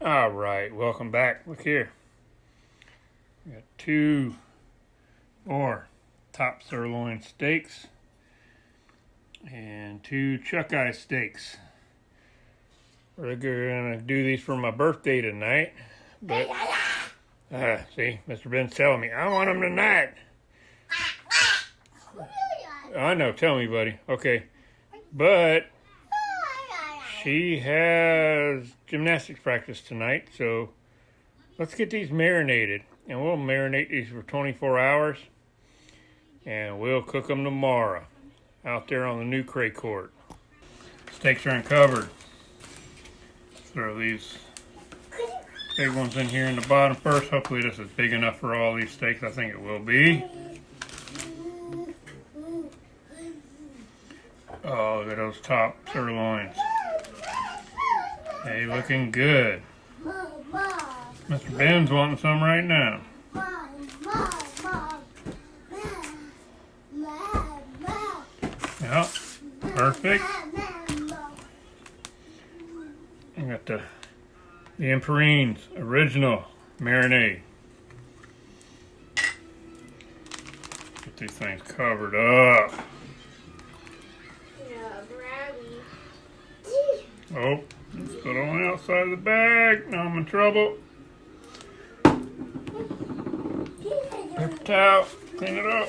All right, welcome back. Look here. We got 2 more top sirloin steaks and 2 chuck eye steaks. We're gonna do these for my birthday tonight, but see, Mr. Ben's telling me I want them tonight. I know, tell me, buddy. Okay, but she has gymnastics practice tonight, so let's get these marinated, and we'll marinate these for 24 hours, and we'll cook them tomorrow out there on the new Craycort. Steaks are uncovered. Throw these big ones in here in the bottom first. Hopefully this is big enough for all these steaks. I think it will be. Oh, look at those top sirloins. Hey, looking good. Mr. Ben's wanting some right now. Yep, perfect. I got the Emperines original marinade. Get these things covered up. Oh, let's put it on the outside of the bag. Now I'm in trouble. Paper towel, clean it up.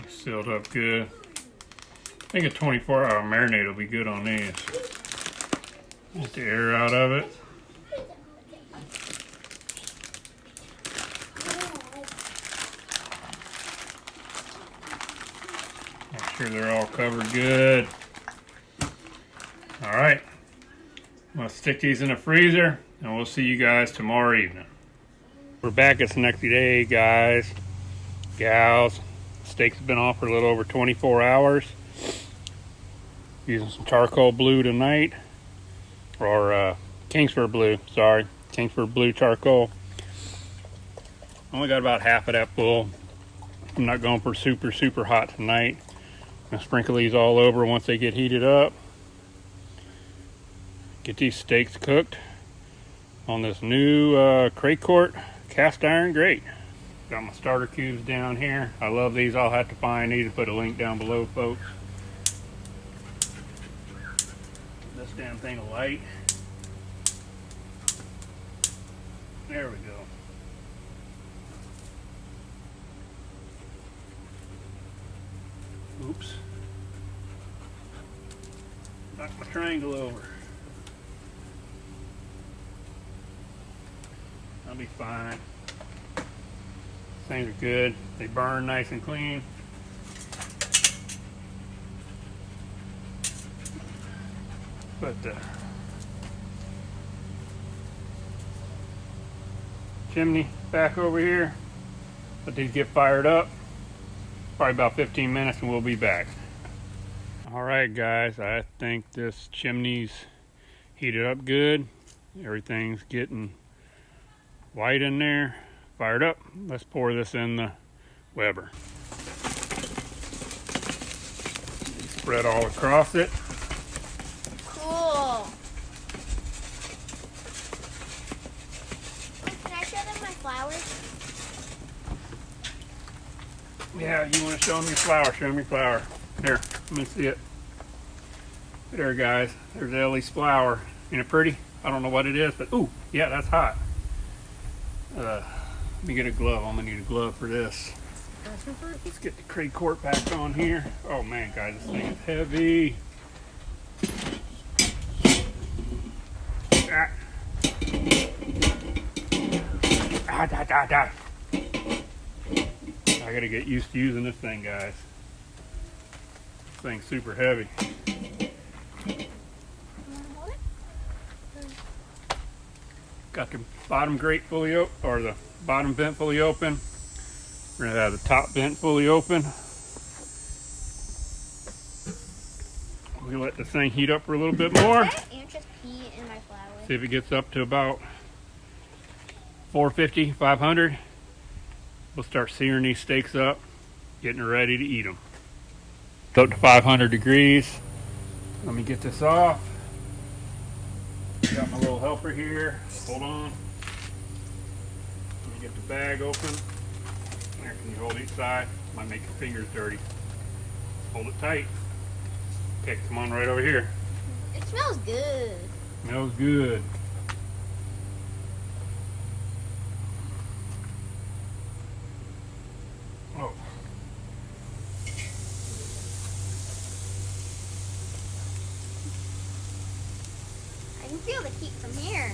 Sealed up good. I think a 24-hour marinade will be good on these. Get the air out of it. Make sure they're all covered good. Alright. I'm going to stick these in the freezer, and we'll see you guys tomorrow evening. We're back. It's the next day, guys, gals. Steak's been off for a little over 24 hours. Using some charcoal blue tonight, or Kingsford blue, sorry, Kingsford blue charcoal. Only got about half of that full. I'm not going for super hot tonight. I'm gonna sprinkle these all over once they get heated up. Get these steaks cooked on this new Craycort Cast Iron Grate. Got my starter cubes down here. I love these. I'll have to find these and put a link down below, folks. This damn thing will light. There we go. Oops. Knocked my triangle over. I'll be fine. Things are good. They burn nice and clean. Put the chimney back over here. Let these get fired up. Probably about 15 minutes and we'll be back. Alright guys, I think this chimney's heated up good. Everything's getting white in there. Fired up. Let's pour this in the Weber. Spread all across it. Cool. Can I show them my flowers? Yeah, you want to show them your flower? Show them your flower. Here, let me see it. There, guys. There's Ellie's flower. Ain't it pretty? I don't know what it is, but ooh, yeah, that's hot. Let me get a glove. I'm gonna need a glove for this. Let's get the Craycort back on here. Oh man, guys, this thing is heavy. I gotta get used to using this thing, guys. This thing's super heavy. Got the bottom grate fully open, or the bottom vent fully open. We're gonna have the top vent fully open. We let this thing heat up for a little bit more. And just pee in my flowers. See if it gets up to about 450, 500. We'll start searing these steaks up. getting ready to eat them. Up to 500 degrees. Let me get this off. Got my little helper here. Hold on. Let me get the bag open. There, can you hold each side? Might make your fingers dirty. Hold it tight. Okay, come on right over here. It smells good. Smells good. Oh. I can feel the heat from here.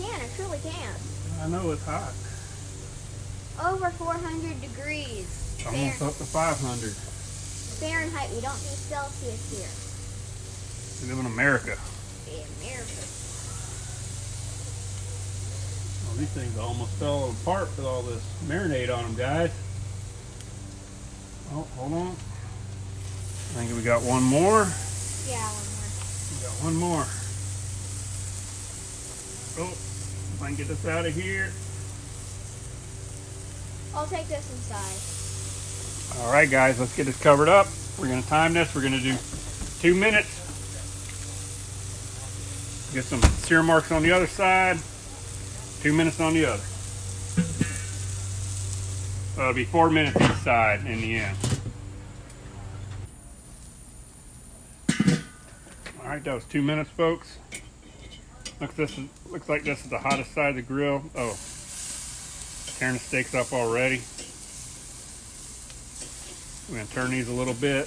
I truly can. I know it's hot. Over 400 degrees. Almost up to 500. Fahrenheit, we don't do Celsius here. We live in America. America. Well, these things almost fell apart with all this marinade on them, guys. Oh, hold on. I think we got one more. Yeah, one more. We got one more. Oh, if I can get this out of here. I'll take this inside. All right, guys, let's get this covered up. We're going to time this. We're going to do 2 minutes. Get some sear marks on the other side. 2 minutes on the other. It'll be 4 minutes each side in the end. All right, that was 2 minutes, folks. Looks like this is the hottest side of the grill. Oh, tearing the steaks up already. We're gonna turn these a little bit.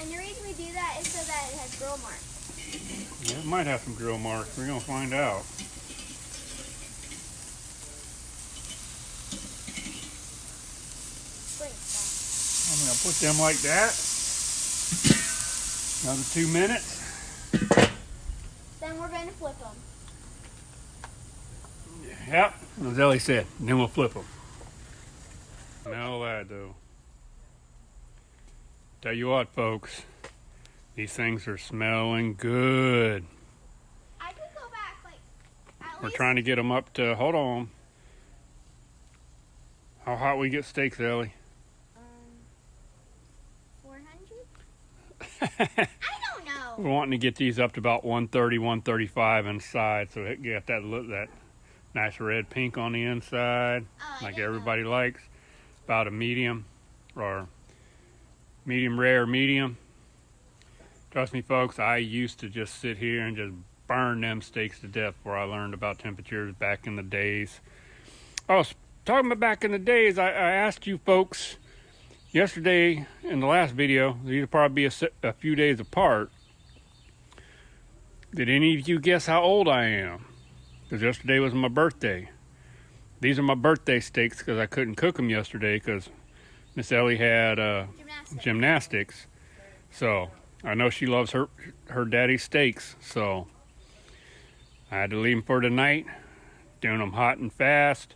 And the reason we do that is so that it has grill marks. Yeah, it might have some grill marks. We're gonna find out. I'm gonna put them like that. Another 2 minutes. Then we're going to flip them. Yep, as Ellie said, and then we'll flip them. Smell that though. Tell you what, folks, these things are smelling good. I could go back like at We're least trying to get them up to, hold on. How hot we get steaks, Ellie? 400? I don't know. We're wanting to get these up to about 130, 135 inside, so it get that nice red pink on the inside, like everybody likes. About a medium or medium rare medium. Trust me, folks, I used to just sit here and just burn them steaks to death before I learned about temperatures back in the days. Oh, talking about back in the days, I asked you folks yesterday in the last video, these will probably be a few days apart. Did any of you guess how old I am? Because yesterday was my birthday. These are my birthday steaks because I couldn't cook them yesterday because Miss Ellie had gymnastics. So I know she loves her daddy's steaks. So I had to leave them for tonight. Doing them hot and fast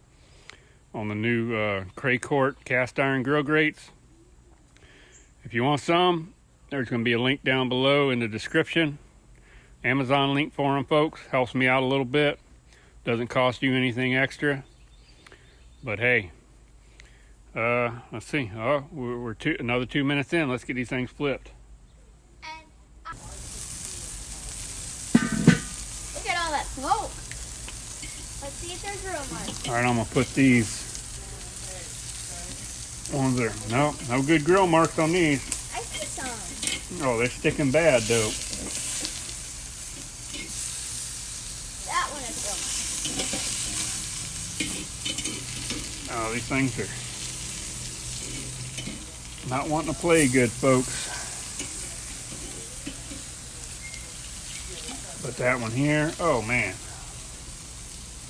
on the new Craycort Cast Iron grill grates. If you want some, there's going to be a link down below in the description. Amazon link for them, folks. Helps me out a little bit. Doesn't cost you anything extra. But hey, let's see. Oh, we're another 2 minutes in. Let's get these things flipped. And look at all that smoke. Let's see if there's grill marks. All right, I'm gonna put these ones there. No good grill marks on these. I see some. Oh, they're sticking bad though. That one is grill marks. Oh, these things are not wanting to play good, folks. Put that one here. Oh man.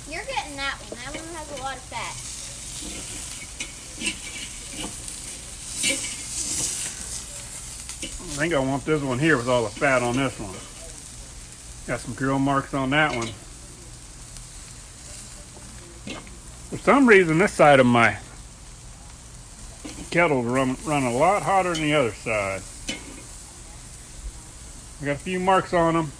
You're getting that one. That one has a lot of fat. I think I want this one here with all the fat on this one. Got some grill marks on that one. For some reason, this side of my kettle's run a lot hotter than the other side. I got a few marks on them.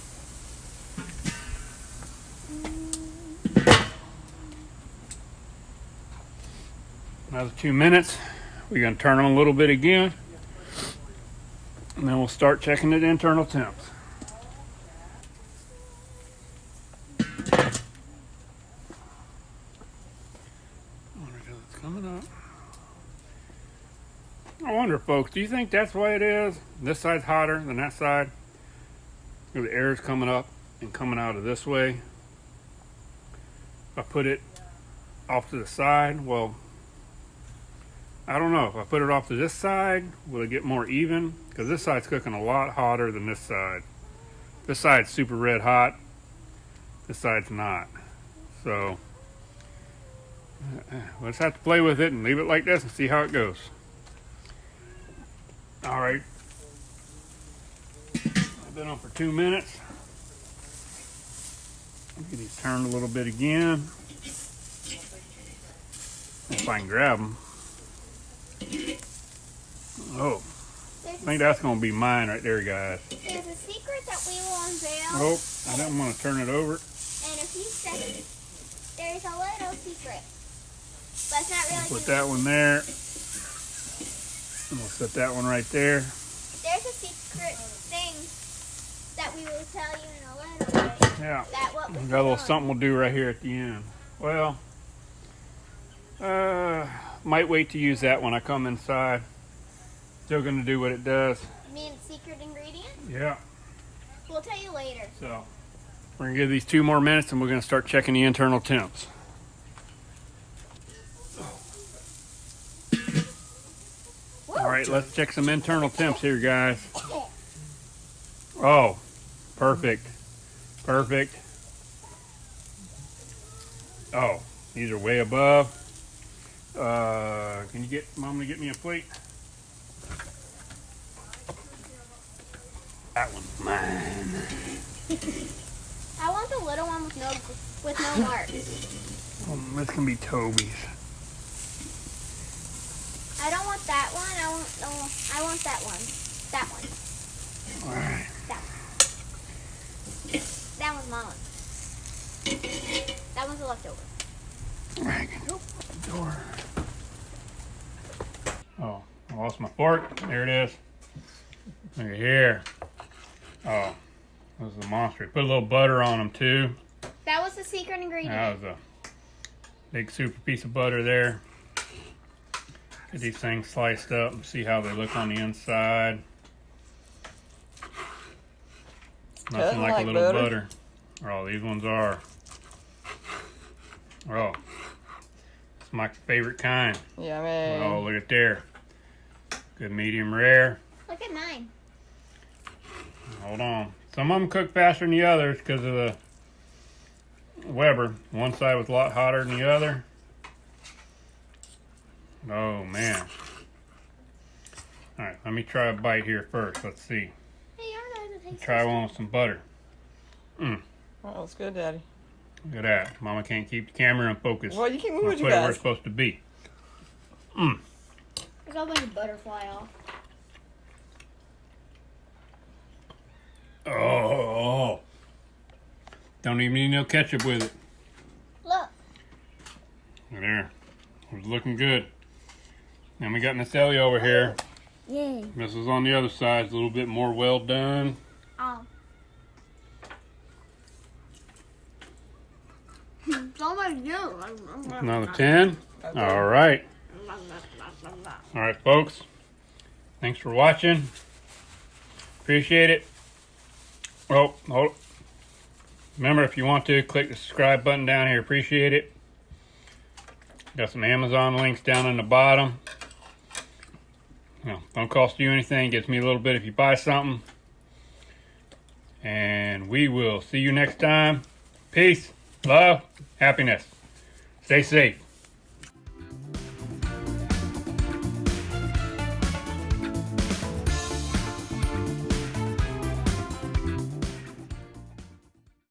Another 2 minutes. We're going to turn them a little bit again. And then we'll start checking the internal temps. It's coming up. I wonder, folks, do you think that's why it is? This side's hotter than that side? The air is coming up and coming out of this way. If I put it off to the side, well, I don't know. If I put it off to this side, will it get more even? Because this side's cooking a lot hotter than this side. This side's super red hot. This side's not. So, we'll just have to play with it and leave it like this and see how it goes. Alright. I've been on for 2 minutes. Get these turned a little bit again. If I can grab them. Oh, I think that's going to be mine right there, guys. There's a secret that we will unveil. Oh, I didn't want to turn it over. In a few seconds. There's a little secret. But it's not really. Put that one there. And we'll set that one right there. There's a secret thing that we will tell you in a little bit. Yeah. That what We got a little something we'll do right here at the end. Well, might wait to use that when I come inside. Still going to do what it does. You mean secret ingredient? Yeah. We'll tell you later. So, we're going to give these 2 more minutes and we're going to start checking the internal temps. All right, let's check some internal temps here, guys. Oh, perfect. Perfect. Oh, these are way above. Can you get Mom to get me a plate? That one's mine. I want the little one with no marks. This can be Toby's. I don't want that one. I want that one. That one. All right. That one. That one's mine. That one's a leftover. All right, can you open the door? Oh, I lost my fork. There it is. Look at here. Oh, this is a monster. Put a little butter on them too. That was the secret ingredient. That was a big super piece of butter there. Get these things sliced up and see how they look on the inside. Nothing like a little butter. Oh, these ones are. Oh, it's my favorite kind. Yummy. Oh, look at there. Good medium rare. Look at mine. Hold on. Some of them cook faster than the others because of the Weber. One side was a lot hotter than the other. Oh, man. All right, let me try a bite here first. Let's see. Hey, you're going to taste Try one with some butter. Oh, that's good, Daddy. Look at that. Mama can't keep the camera in focus. Well, you can move I'll it, you put it where guys. it's supposed to be. There's always a butterfly off. Oh. Don't even need no ketchup with it. Look. There. It was looking good. Then we got Natalia over here. Yay. This is on the other side. It's a little bit more well done. Oh. So much juice. Another 10. All right. All right, folks. Thanks for watching. Appreciate it. Oh, remember, if you want to, click the subscribe button down here. Appreciate it. Got some Amazon links down in the bottom. Don't cost you anything. Gets me a little bit if you buy something. And we will see you next time. Peace, love, happiness. Stay safe.